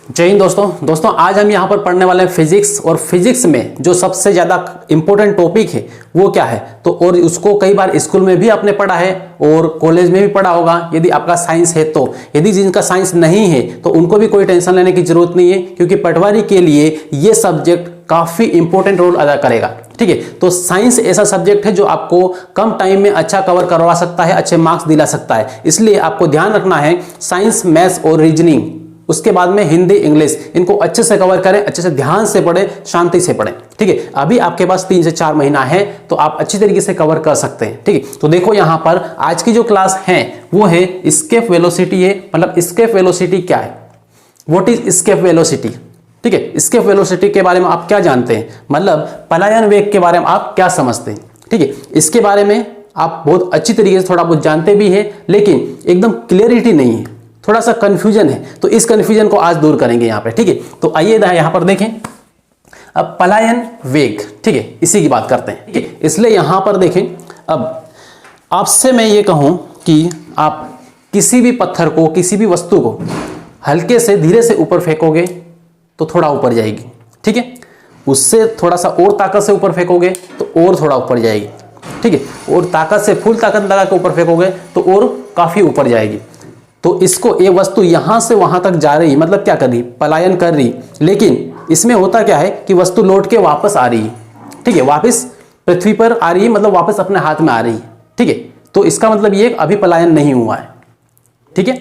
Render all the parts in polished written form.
जय हिंद दोस्तों आज हम यहाँ पर पढ़ने वाले हैं फिजिक्स। और फिजिक्स में जो सबसे ज़्यादा इंपॉर्टेंट टॉपिक है वो क्या है, तो और उसको कई बार स्कूल में भी आपने पढ़ा है और कॉलेज में भी पढ़ा होगा यदि आपका साइंस है तो। यदि जिनका साइंस नहीं है तो उनको भी कोई टेंशन लेने की जरूरत नहीं है, क्योंकि पटवारी के लिए ये सब्जेक्ट काफ़ी इंपॉर्टेंट रोल अदा करेगा। ठीक है, तो साइंस ऐसा सब्जेक्ट है जो आपको कम टाइम में अच्छा कवर करवा सकता है, अच्छे मार्क्स दिला सकता है। इसलिए आपको ध्यान रखना है साइंस, मैथ्स और रीजनिंग, उसके बाद में हिंदी, इंग्लिश, इनको अच्छे से कवर करें, अच्छे से ध्यान से पढ़ें, शांति से पढ़ें। ठीक है, अभी आपके पास 3 से 4 महीना है तो आप अच्छी तरीके से कवर कर सकते हैं। ठीक है, तो देखो यहाँ पर आज की जो क्लास है वो है एस्केप वेलोसिटी है। मतलब एस्केप वेलोसिटी क्या है, व्हाट इज एस्केप वेलोसिटी। ठीक है, एस्केप वेलोसिटी के बारे में आप क्या जानते हैं, मतलब पलायन वेग के बारे में आप क्या समझते हैं। ठीक है, इसके बारे में आप बहुत अच्छी तरीके से थोड़ा बहुत जानते भी हैं, लेकिन एकदम क्लियरिटी नहीं है, थोड़ा सा कंफ्यूजन है। तो इस कंफ्यूजन को आज दूर करेंगे यहाँ पे। ठीक है, तो आइए यहाँ पर देखें अब पलायन वेग। ठीक है, इसी की बात करते हैं। ठीक है, इसलिए यहाँ पर देखें, अब आपसे मैं ये कहूँ कि आप किसी भी पत्थर को, किसी भी वस्तु को हल्के से धीरे से ऊपर फेंकोगे तो थोड़ा ऊपर जाएगी। ठीक है, उससे थोड़ा सा और ताकत से ऊपर फेंकोगे तो और थोड़ा ऊपर जाएगी। ठीक है, और ताकत से, फुल ताकत लगा के ऊपर फेंकोगे तो और काफ़ी ऊपर जाएगी। तो इसको, ये वस्तु यहां से वहां तक जा रही, मतलब क्या कर रही, पलायन कर रही, लेकिन इसमें होता क्या है कि वस्तु लौट के वापस आ रही है। ठीक है, वापस पृथ्वी पर आ रही है, मतलब वापस अपने हाथ में आ रही है। ठीक है, तो इसका मतलब ये अभी पलायन नहीं हुआ है। ठीक है,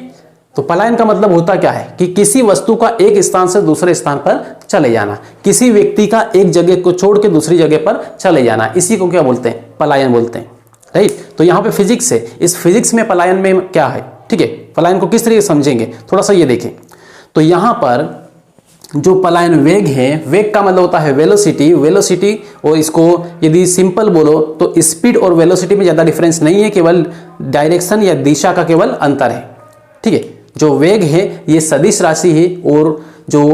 तो पलायन का मतलब होता क्या है कि किसी वस्तु का एक स्थान से दूसरे स्थान पर चले जाना, किसी व्यक्ति का एक जगह को छोड़ के दूसरी जगह पर चले जाना, इसी को क्या बोलते हैं, पलायन बोलते हैं। राइट, तो यहाँ पे फिजिक्स है, इस फिजिक्स में पलायन में क्या है। ठीक है, पलायन को किस तरीके से समझेंगे, थोड़ा सा ये देखें। तो यहाँ पर जो पलायन वेग है, वेग का मतलब होता है वेलोसिटी, वेलोसिटी, और इसको यदि सिंपल बोलो तो स्पीड और वेलोसिटी में ज़्यादा डिफरेंस नहीं है, केवल डायरेक्शन या दिशा का केवल अंतर है। ठीक है, जो वेग है ये सदिश राशि है और जो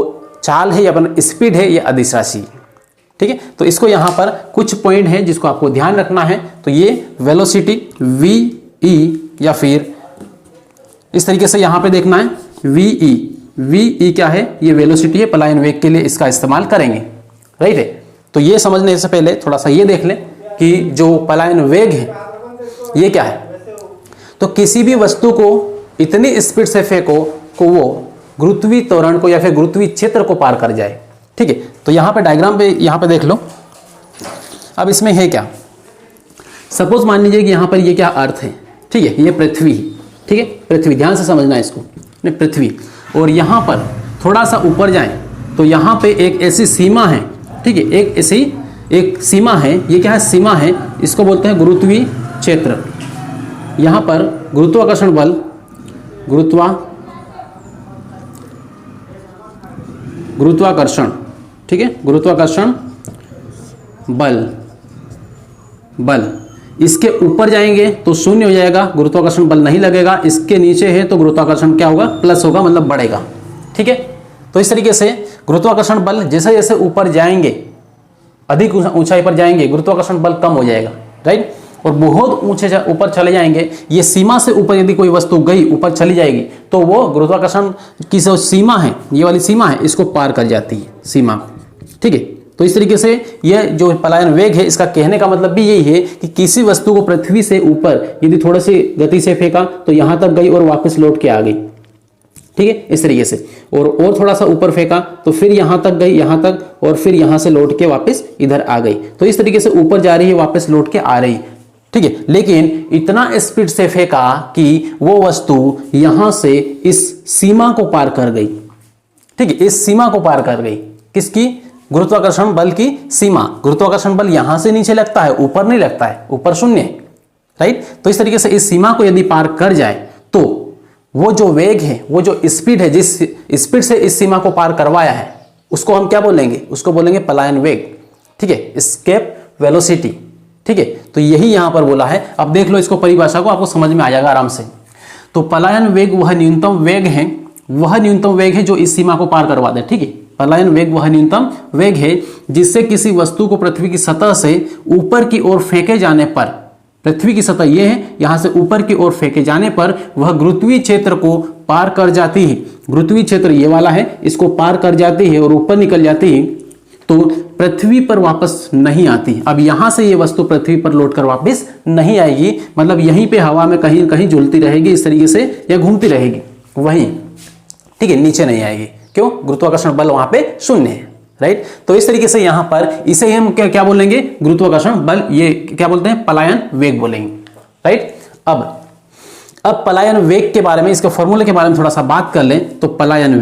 चाल है या स्पीड है ये अदिश राशि है। ठीक है, तो इसको यहाँ पर कुछ पॉइंट है जिसको आपको ध्यान रखना है। तो ये वेलोसिटी वी ई, या फिर इस तरीके से यहाँ पे देखना है वी ई क्या है, ये वेलोसिटी है, पलायन वेग के लिए इसका इस्तेमाल करेंगे। राइट है, तो ये समझने से पहले थोड़ा सा ये देख लें कि जो पलायन वेग है ये क्या है। तो किसी भी वस्तु को इतनी स्पीड से फेंको को वो गुरुत्वीय त्वरण को या फिर गुरुत्वीय क्षेत्र को पार कर जाए। ठीक है, तो यहाँ पे डायग्राम पे यहाँ पे देख लो। अब इसमें है क्या, सपोज मान लीजिए कि यहाँ पर ये क्या अर्थ है। ठीक है, ये पृथ्वी, ठीक है, पृथ्वी, ध्यान से समझना है इसको, पृथ्वी, और यहाँ पर थोड़ा सा ऊपर जाएं तो यहाँ पे एक ऐसी सीमा है। ठीक है, एक ऐसी एक सीमा है, ये क्या है, सीमा है, इसको बोलते हैं गुरुत्वीय क्षेत्र। यहाँ पर गुरुत्वाकर्षण बल, गुरुत्वाकर्षण, ठीक है, गुरुत्वाकर्षण बल इसके ऊपर जाएंगे तो शून्य हो जाएगा, गुरुत्वाकर्षण बल नहीं लगेगा। इसके नीचे है तो गुरुत्वाकर्षण क्या होगा, प्लस होगा, मतलब बढ़ेगा। ठीक है, तो इस तरीके से गुरुत्वाकर्षण बल जैसे जैसे ऊपर जाएंगे, अधिक ऊंचाई पर जाएंगे, गुरुत्वाकर्षण बल कम हो जाएगा। राइट, और बहुत ऊंचे ऊपर चले जाएंगे, ये सीमा से ऊपर यदि कोई वस्तु गई, ऊपर चली जाएगी तो वो गुरुत्वाकर्षण की जो सीमा है, ये वाली सीमा है, इसको पार कर जाती है सीमा को। ठीक है, तो इस तरीके से ये जो पलायन वेग है, इसका कहने का मतलब भी यही है कि किसी वस्तु को पृथ्वी से ऊपर यदि थोड़ी सी गति से फेंका तो यहां तक गई और वापस लौट के आ गई। ठीक है, इस तरीके से, और थोड़ा सा ऊपर फेंका तो फिर यहां तक गई, यहां तक, और फिर यहां से लौट के वापस इधर आ गई। तो इस तरीके से ऊपर जा रही है, वापस लौट के आ रही। ठीक है, लेकिन इतना स्पीड से फेंका कि वो वस्तु यहां से इस सीमा को पार कर गई। ठीक है, इस सीमा को पार कर गई, किसकी, गुरुत्वाकर्षण बल की सीमा। गुरुत्वाकर्षण बल यहां से नीचे लगता है, ऊपर नहीं लगता है, ऊपर शून्य है। राइट, तो इस तरीके से इस सीमा को यदि पार कर जाए तो वो जो वेग है, वो जो स्पीड है, जिस स्पीड से इस सीमा को पार करवाया है, उसको हम क्या बोलेंगे, उसको बोलेंगे पलायन वेग। ठीक है, एस्केप वेलोसिटी। ठीक है, तो यही यहां पर बोला है। अब देख लो इसको, परिभाषा को आपको समझ में आ जाएगा आराम से। तो पलायन वेग वह न्यूनतम वेग है, वह न्यूनतम वेग है जो इस सीमा को पार करवा दे। ठीक है, पलायन वेग वह न्यूनतम वेग है जिससे किसी वस्तु को पृथ्वी की सतह से ऊपर की ओर फेंके जाने पर, पृथ्वी की सतह यह है, यहां से ऊपर की ओर फेंके जाने पर वह गुरुत्वीय क्षेत्र को पार कर जाती है, गुरुत्वीय क्षेत्र ये वाला है, इसको पार कर जाती है और ऊपर निकल जाती है तो पृथ्वी पर वापस नहीं आती। अब यहां से ये वस्तु पृथ्वी पर लौटकर वापस नहीं आएगी, मतलब यहीं पे हवा में कहीं कहीं झूलती रहेगी इस तरीके से या घूमती रहेगी वहीं, ठीक है, नीचे नहीं आएगी। क्यों? गुरुत्वाकर्षण बल वहां पे शून्य है, राइट। तो इस तरीके से यहां पर इसे हम क्या बोलेंगे? गुरुत्वाकर्षण बल, ये क्या बोलते हैं? पलायन वेग बोलेंगे, राइट। अब पलायन वेग के बारे में, इसके फॉर्मूले के बारे में थोड़ा सा बात कर लें तो पलायन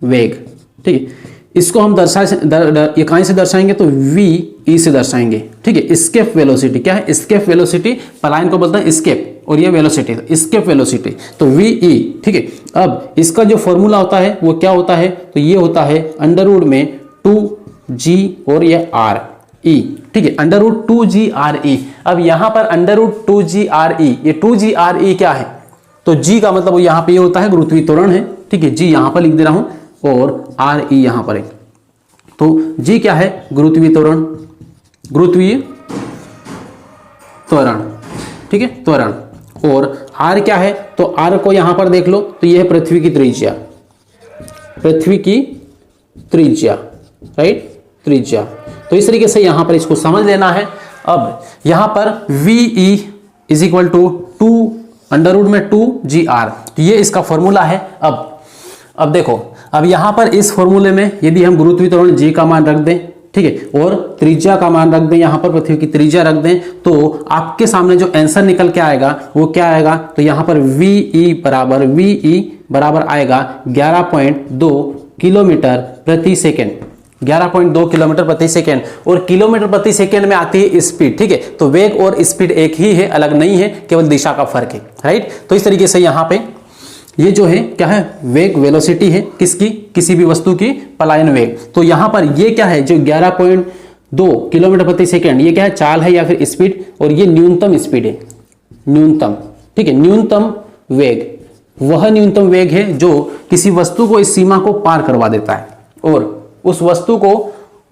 वेग, ठीक है, इसको हम ये कहां से दर्शाएंगे? तो VE से दर्शाएंगे, ठीक है। एस्केप वेलोसिटी क्या है? एस्केप वेलोसिटी, पलायन को बोलते हैं एस्केप और ये वेलोसिटी, एस्केप वेलोसिटी, तो VE, ठीक है। अब इसका जो फॉर्मूला होता है वो क्या होता है? तो ये होता है अंडरवुड में 2G और ये RE, ठीक है, अंडरवुड 2GRE। अब यहां पर अंडरवुड 2GRE, ये 2GRE क्या है? तो G का मतलब यहां पे ये होता है गुरुत्वीय त्वरण है, ठीक है, G यहां पर लिख दे रहा हूं और RE यहां पर है। तो G क्या है? गुरुत्वीय त्वरण, ठीक है, त्वरण। और R क्या है? तो R को यहां पर देख लो तो यह है पृथ्वी की त्रिज्या, राइट, त्रिज्या। तो इस तरीके से यहां पर इसको समझ लेना है। अब यहां पर VE is equal to 2 under root में 2GR, तो ये इसका फॉर्मूला है। अब देखो, अब यहां पर इस फॉर्मूले में यदि हम गुरुत्वीय त्वरण G का मान रख दें, ठीक है, और त्रिज्या का मान रख दें, यहां पर पृथ्वी की त्रिज्या रख दें, तो आपके सामने जो आंसर निकल के आएगा वो क्या आएगा? तो यहां पर VE बराबर आएगा 11.2 किलोमीटर प्रति सेकेंड, 11.2 किलोमीटर प्रति सेकेंड। और किलोमीटर प्रति सेकेंड में आती है स्पीड, ठीक है, तो वेग और स्पीड एक ही है, अलग नहीं है, केवल दिशा का फर्क है, राइट। तो इस तरीके से यहां पे ये जो है क्या है? वेग, वेलोसिटी है किसकी? किसी भी वस्तु की पलायन वेग। तो यहां पर ये क्या है? जो 11.2 किलोमीटर प्रति सेकेंड, ये क्या है? चाल है या फिर स्पीड, और ये न्यूनतम स्पीड है, न्यूनतम, ठीक है, न्यूनतम वेग, वह न्यूनतम वेग है जो किसी वस्तु को इस सीमा को पार करवा देता है और उस वस्तु को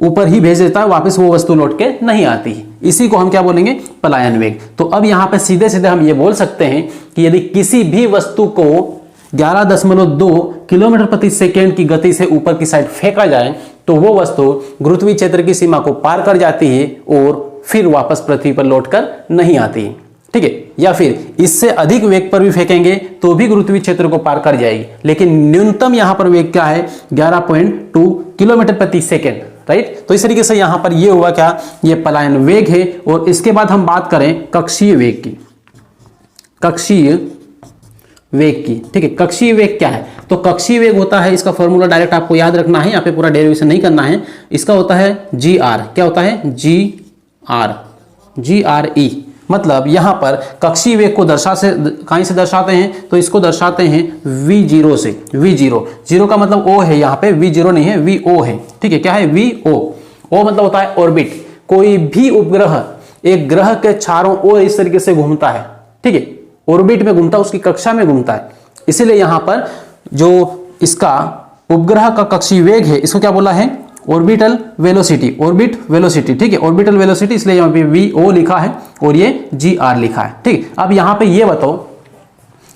ऊपर ही भेज देता है, वापस वो वस्तु लौट के नहीं आती। इसी को हम क्या बोलेंगे? पलायन वेग। तो अब यहां पे सीधे सीधे हम ये बोल सकते हैं कि यदि किसी भी वस्तु को 11.2 किलोमीटर प्रति सेकेंड की गति से ऊपर की साइड फेंका जाए तो वो वस्तु गुरुत्वीय क्षेत्र की सीमा को पार कर जाती है और फिर वापस पृथ्वी पर लौटकर नहीं आती, ठीक है। या फिर इससे अधिक वेग पर भी फेंकेंगे तो भी गुरुत्वीय क्षेत्र को पार कर जाएगी, लेकिन न्यूनतम यहां पर वेग क्या है? 11.2 किलोमीटर प्रति सेकेंड, राइट। तो इस तरीके से यहां पर ये हुआ क्या? ये पलायन वेग है। और इसके बाद हम बात करें कक्षीय वेग की, ठीक है। कक्षीय वेग क्या है? तो कक्षीय वेग होता है, इसका फॉर्मूला डायरेक्ट आपको याद रखना है, यहाँ पे पूरा डेरिवेशन नहीं करना है। इसका होता है GR, क्या होता है? GRE, मतलब यहां पर कक्षीय वेग को कहीं से दर्शाते हैं? तो इसको दर्शाते हैं V0 से। जीरो का मतलब O है, यहाँ पे V0 नहीं है, VO है, ठीक है। क्या है? VO मतलब होता है ऑर्बिट। कोई भी उपग्रह एक ग्रह के चारों ओर इस तरीके से घूमता है, ठीक है, ऑर्बिट में घूमता है, उसकी कक्षा में घूमता है। इसीलिए यहां पर जो इसका उपग्रह का कक्षीय वेग है, इसको क्या बोला है? ऑर्बिटल वेलोसिटी, ठीक है, ऑर्बिटल वेलोसिटी, इसलिए यहां पे VO लिखा है और ये GR लिखा है, ठीक। अब यहां पे ये बताओ,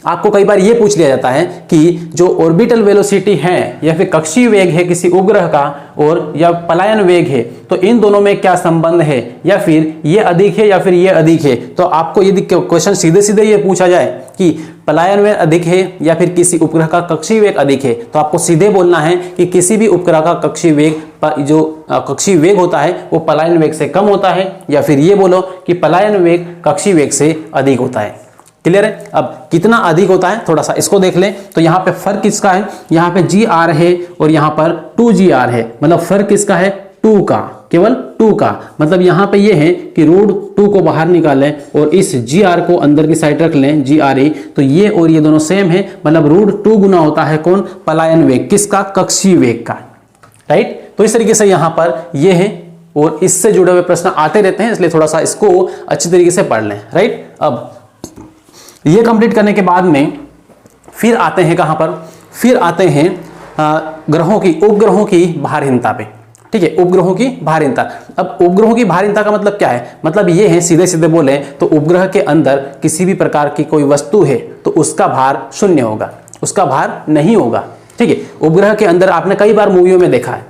आपको कई बार ये पूछ लिया जाता है कि जो ऑर्बिटल वेलोसिटी है या फिर कक्षीय वेग है किसी उपग्रह का और या पलायन वेग है, तो इन दोनों में क्या संबंध है, या फिर ये अधिक है या फिर ये अधिक है। तो आपको यदि क्वेश्चन सीधे सीधे ये पूछा जाए कि पलायन वेग अधिक है या फिर किसी उपग्रह का कक्षीय वेग अधिक है, तो आपको सीधे बोलना है कि किसी भी उपग्रह का कक्षीय वेग, जो कक्षीय वेग होता है वो पलायन वेग से कम होता है, या फिर ये बोलो कि पलायन वेग कक्षीय वेग से अधिक होता है। क्लियर है? अब कितना अधिक होता है थोड़ा सा इसको देख लें। तो यहाँ पे फर्क किसका है? यहाँ पे GR है और यहाँ पर 2GR है, मतलब फर्क किसका है? 2 का, केवल 2 का। मतलब यहाँ पे ये है कि √2 को बाहर निकालें और इस GR को अंदर की साइड रख लें, GRE, तो ये और ये दोनों सेम है, मतलब √2 गुना होता है कौन? पलायन वेग, किसका? कक्षीय वेग का, राइट। तो इस तरीके से यहाँ पर ये है और इससे जुड़े हुए प्रश्न आते रहते हैं, इसलिए थोड़ा सा इसको अच्छी तरीके से पढ़ लें, राइट। अब ये कंप्लीट करने के बाद में फिर आते हैं कहां पर? फिर आते हैं ग्रहों की, उपग्रहों की भारहीनता पे, ठीक है, उपग्रहों की भारहीनता। अब उपग्रहों की भारहीनता का मतलब क्या है? मतलब ये है, सीधे सीधे बोले तो उपग्रह के अंदर किसी भी प्रकार की कोई वस्तु है तो उसका भार शून्य होगा, उसका भार नहीं होगा। ठीक है, उपग्रह के अंदर आपने कई बार मूवियों में देखा है,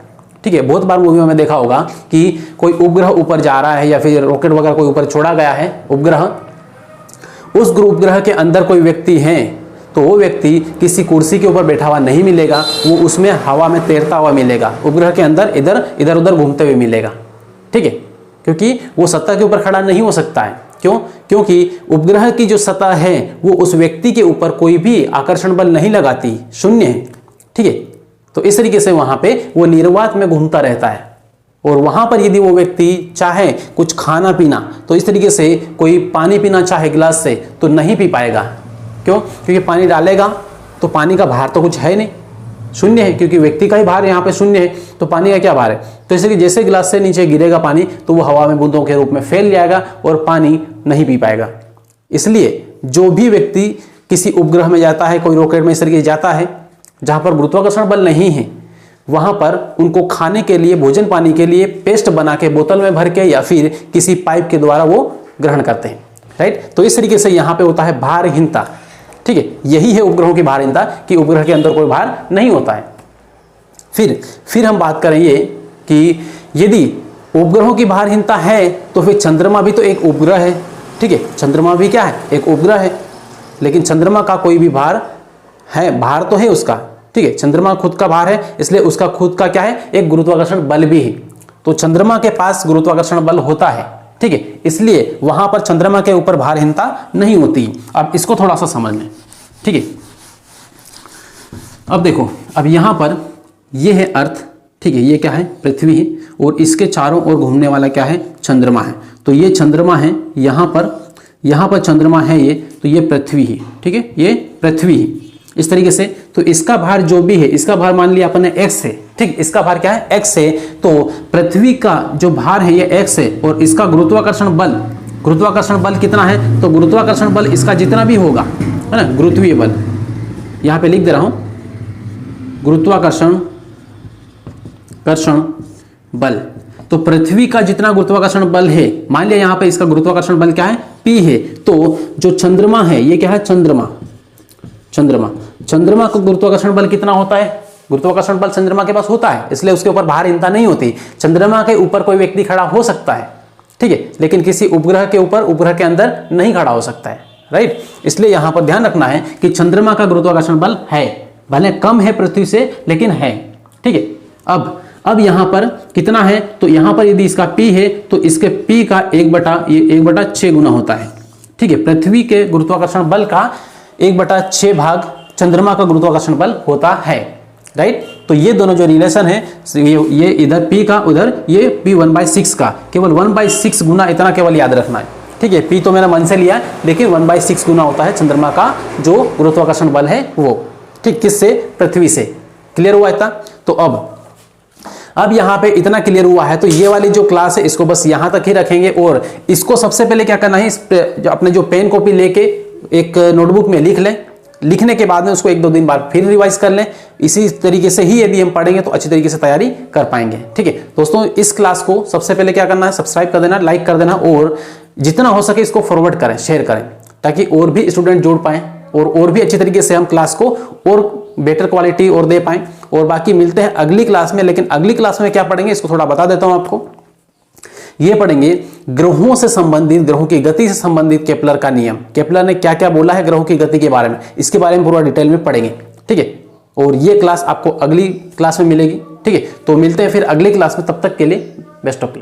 ठीक है, बहुत बार मूवियों में देखा होगा कि कोई उपग्रह ऊपर जा रहा है या फिर रॉकेट वगैरह कोई ऊपर छोड़ा गया है उपग्रह, उस उपग्रह के अंदर कोई व्यक्ति है तो वो व्यक्ति किसी कुर्सी के ऊपर बैठा हुआ नहीं मिलेगा, वो उसमें हवा में तैरता हुआ मिलेगा, उपग्रह के अंदर इधर उधर घूमते हुए मिलेगा। ठीक है, क्योंकि वो सतह के ऊपर खड़ा नहीं हो सकता है। क्यों? क्योंकि उपग्रह की जो सतह है वो उस व्यक्ति के ऊपर कोई भी आकर्षण बल नहीं लगाती, शून्य है। ठीक है, तो इस तरीके से वहां पे वो निर्वात में घूमता रहता है, और वहां पर यदि वो व्यक्ति चाहे कुछ खाना पीना, तो इस तरीके से कोई पानी पीना चाहे गिलास से तो नहीं पी पाएगा। क्यों? क्योंकि पानी डालेगा तो पानी का भार तो कुछ है नहीं, शून्य है, क्योंकि व्यक्ति का ही भार यहाँ पे शून्य है, तो पानी का क्या भार है? तो इसलिए जैसे गिलास से नीचे गिरेगा पानी तो वो हवा में बूंदों के रूप में फैल जाएगा और पानी नहीं पी पाएगा। इसलिए जो भी व्यक्ति किसी उपग्रह में जाता है, कोई रॉकेट में इस तरीके जाता है जहां पर गुरुत्वाकर्षण बल नहीं है, वहां पर उनको खाने के लिए, भोजन पानी के लिए पेस्ट बना के बोतल में भर के या फिर किसी पाइप के द्वारा वो ग्रहण करते हैं। राइट, तो इस तरीके से यहाँ पे होता है भारहीनता। ठीक है, यही है उपग्रहों की भारहीनता कि उपग्रह के अंदर कोई भार नहीं होता है। फिर हम बात करेंगे कि यदि उपग्रहों की भारहीनता है तो फिर चंद्रमा भी तो एक उपग्रह है। ठीक है, चंद्रमा भी क्या है? एक उपग्रह है, लेकिन चंद्रमा का कोई भी भार है, भार तो है उसका। ठीक है, चंद्रमा खुद का भार है, इसलिए उसका खुद का क्या है? एक गुरुत्वाकर्षण बल भी है। तो चंद्रमा के पास गुरुत्वाकर्षण बल होता है। ठीक है, इसलिए वहां पर चंद्रमा के ऊपर भारहीनता नहीं होती। अब इसको थोड़ा सा समझ लें। ठीक है, अब देखो, अब यहां पर ये है अर्थ। ठीक है, ये क्या है? पृथ्वी है, और इसके चारों ओर घूमने वाला क्या है? चंद्रमा है। तो ये चंद्रमा है, यहां पर चंद्रमा है ये, तो ये पृथ्वी है। ठीक है, ये पृथ्वी है इस तरीके से। तो इसका भार जो भी है, इसका भार मान लिया अपन ने x है। ठीक, इसका भार क्या है? x है। तो पृथ्वी का जो भार है ये x है, और इसका गुरुत्वाकर्षण बल कितना है? तो गुरुत्वाकर्षण बल इसका जितना भी होगा, है ना, गुरुत्वीय बल, यहां पे लिख दे रहा हूं, गुरुत्वाकर्षण बल। तो पृथ्वी का जितना गुरुत्वाकर्षण बल है, मान लिया यहां पे इसका गुरुत्वाकर्षण बल क्या है? p है। तो जो चंद्रमा है ये क्या है? चंद्रमा का गुरुत्वाकर्षण बल कितना होता है? गुरुत्वाकर्षण बल चंद्रमा के पास होता है, इसलिए उसके ऊपर भारहीनता नहीं होती। चंद्रमा के ऊपर कोई व्यक्ति खड़ा हो सकता है, ठीक है, लेकिन किसी उपग्रह के ऊपर, उपग्रह के अंदर नहीं खड़ा हो सकता है। राइट, इसलिए यहां पर ध्यान रखना है कि चंद्रमा का गुरुत्वाकर्षण बल है, भले कम है पृथ्वी से, लेकिन है। ठीक है, अब यहां पर कितना है? तो यहां पर यदि इसका p है तो इसके p का 1/6 गुना होता है। ठीक है, पृथ्वी के गुरुत्वाकर्षण बल का 1/6 भाग चंद्रमा का गुरुत्वाकर्षण बल होता है। राइट, तो ये दोनों जो रिलेशन है, ये इधर p का, उधर ये p 1/6 का, केवल 1/6 गुना, इतना केवल याद रखना है। ठीक है, p तो मैंने मन से लिया, लेकिन 1/6 गुना होता है चंद्रमा का जो गुरुत्वाकर्षण बल है वो। ठीक, किससे? पृथ्वी से। क्लियर हुआ इतना? तो अब यहाँ पे इतना क्लियर हुआ है, तो ये वाली जो क्लास है इसको बस यहाँ तक ही रखेंगे, और इसको सबसे पहले क्या करना है, अपने जो पेन कॉपी लेके एक नोटबुक में लिख लें। लिखने के बाद में उसको 1-2 दिन बाद फिर रिवाइज कर लें। इसी तरीके से ही यदि हम पढ़ेंगे तो अच्छी तरीके से तैयारी कर पाएंगे। ठीक है दोस्तों, इस क्लास को सबसे पहले क्या करना है? सब्सक्राइब कर देना, लाइक कर देना, और जितना हो सके इसको फॉरवर्ड करें, शेयर करें, ताकि और भी स्टूडेंट जुड़ पाएं और भी अच्छी तरीके से हम क्लास को और बेटर क्वालिटी और दे पाएं। और बाकी मिलते हैं अगली क्लास में। लेकिन अगली क्लास में क्या पढ़ेंगे इसको थोड़ा बता देता हूं आपको। ये पढ़ेंगे ग्रहों से संबंधित, ग्रहों की गति से संबंधित केपलर का नियम। केपलर ने क्या क्या बोला है ग्रहों की गति के बारे में, इसके बारे में पूरा डिटेल में पढ़ेंगे। ठीक है, और ये क्लास आपको अगली क्लास में मिलेगी। ठीक है, तो मिलते हैं फिर अगली क्लास में, तब तक के लिए बेस्ट ऑफ लक।